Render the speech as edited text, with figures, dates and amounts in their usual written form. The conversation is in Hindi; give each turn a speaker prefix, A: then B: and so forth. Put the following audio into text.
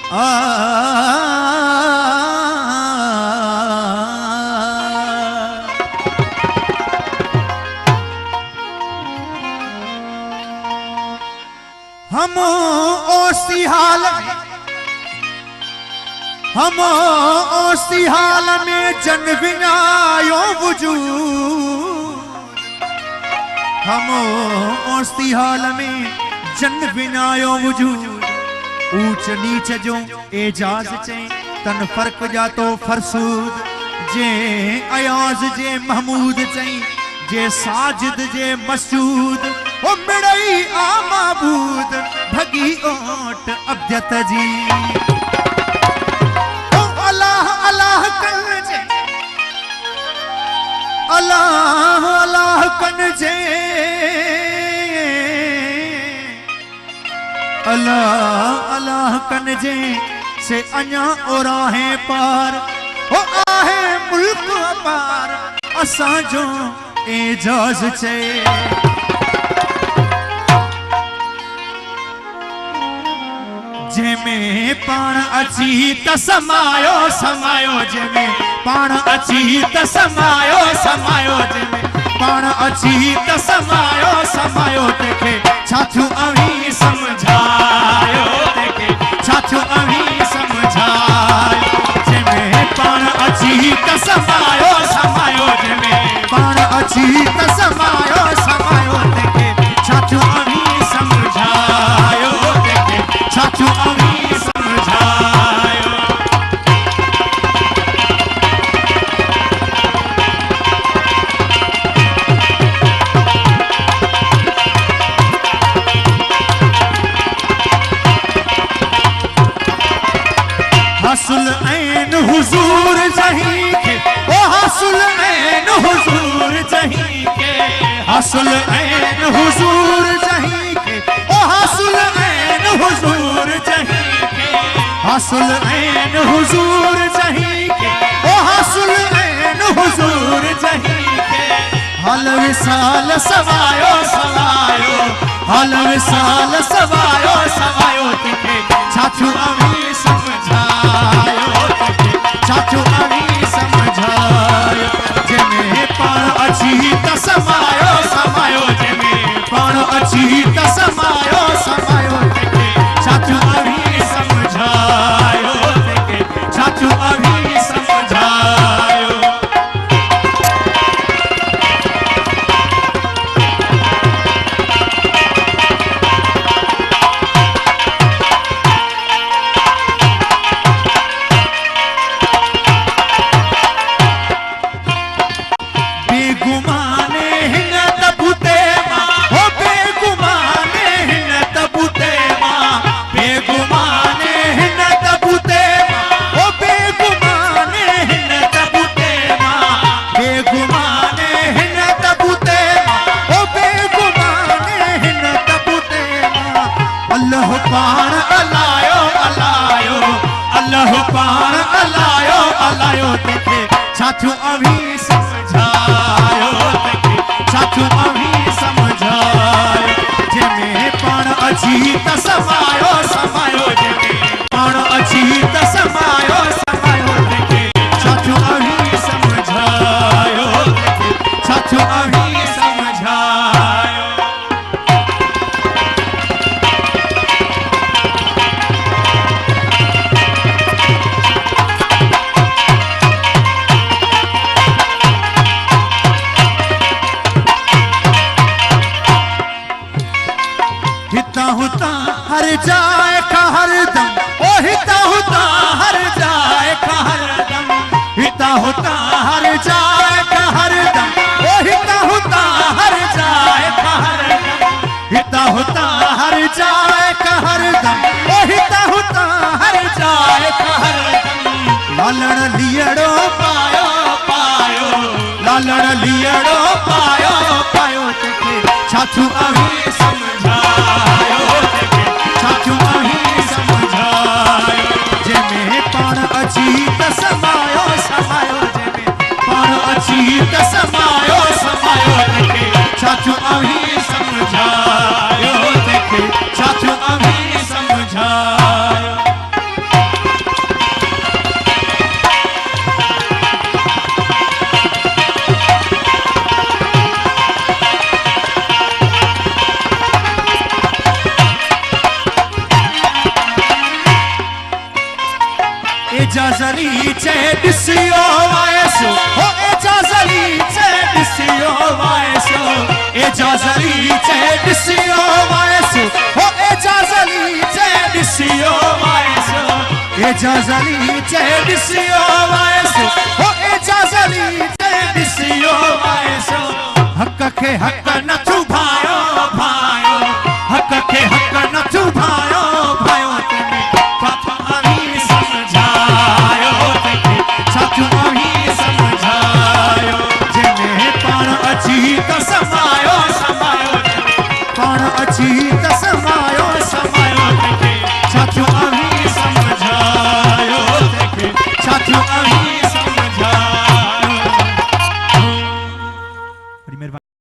A: हम ओसी हाल में जन विनायो वजूद, हम ओसी हाल में जन विनायो वजूद। ऊंच नीच जो एजाज चे तन फर्क जातो फरसूद, जे अयाज जे महमूद चई, जे साजिद जे मसूद। ओ मिड़ई आ माबूद भगी ओट अब्दत जी। ओ अल्लाह अल्लाह कन जे, अल्लाह अल्लाह कन जे, अल्लाह अल्लाह कन जे से अञा ओराहे पार। ओ आहे मुल्क अपार असां जो एजाज चे। जेमें पाण अची त समायो समायो, जेमें पाण अची त समायो समायो, जेमें पाण अची त समायो समायो। तेखे छाछू अवी समझायो, तेखे छाछू अवी समझायो। जेमें पाण अची त समायो समायो, जेमें पाण अची त समायो समायो। तेखे छाछू अवी समझायो, तेखे छाछू अवी समझायो। हसल ऐन हुजूर जहीं के, ओ हसल ऐन हुजूर जहीं के, हसल ऐन हुजूर जहीं के, ओ हसल ऐन हुजूर जहीं के, हसल ऐन हुजूर जहीं के, ओ हसल ऐन हुजूर जहीं के। हल विसाल सवायो सवायो, हल विसाल सवायो सवायो। तेखे छाछू अवी समझायो, तेखे छाछू अवी समझायो। जेमें पाण अची त समायो समायो, जेमें पाण अची त समायो समायो। तेखे छाछू अवी समझायो, तेखे छाछू अवी समझायो। अल्लाह पाण अलायो अलायो, अल्लाह पाण अलायो अलायो। तेखे छाछू अवी समझायो, तेखे छाछू अवी समझायो। जेमें पाण अची त समायो समायो, जेमें पाण अची त समायो समायो। तेखे छाछू अवी समझायो, तेखे छाछू अवी समझायो। हिता हुता हर जाए का हर दम, ओ हिता हुता हर जाए का हर दम, हिता हुता हर जाए का हर दम, ओ हिता हुता हर जाए का हर दम, हिता हुता हर जाए का हर दम, ओ हिता हुता हर जाए का हर दम। लालण लियड़ो पायो पायो, लालण लियड़ो पायो पायो। तेखे छाछू अवी समझायो, तेखे छाछू अवी समझायो। जेमें पाण अची त समायो समायो, जेमें पाण अची त समायो समायो। तेखे छाछू अवी समझायो, तेखे छाछू अवी समझायो। एजाज़ली चे ॾिसियो वायसो हो एजाज़ली चे ॾिसियो वायसो एजाज़ली चे ॾिसियो वायसो हो एजाज़ली चे ॾिसियो वायसो एजाज़ली चे ॾिसियो वायसो हो एजाज़ली चे ॾिसियो वायसो हक़ खे हक़ न थो भाए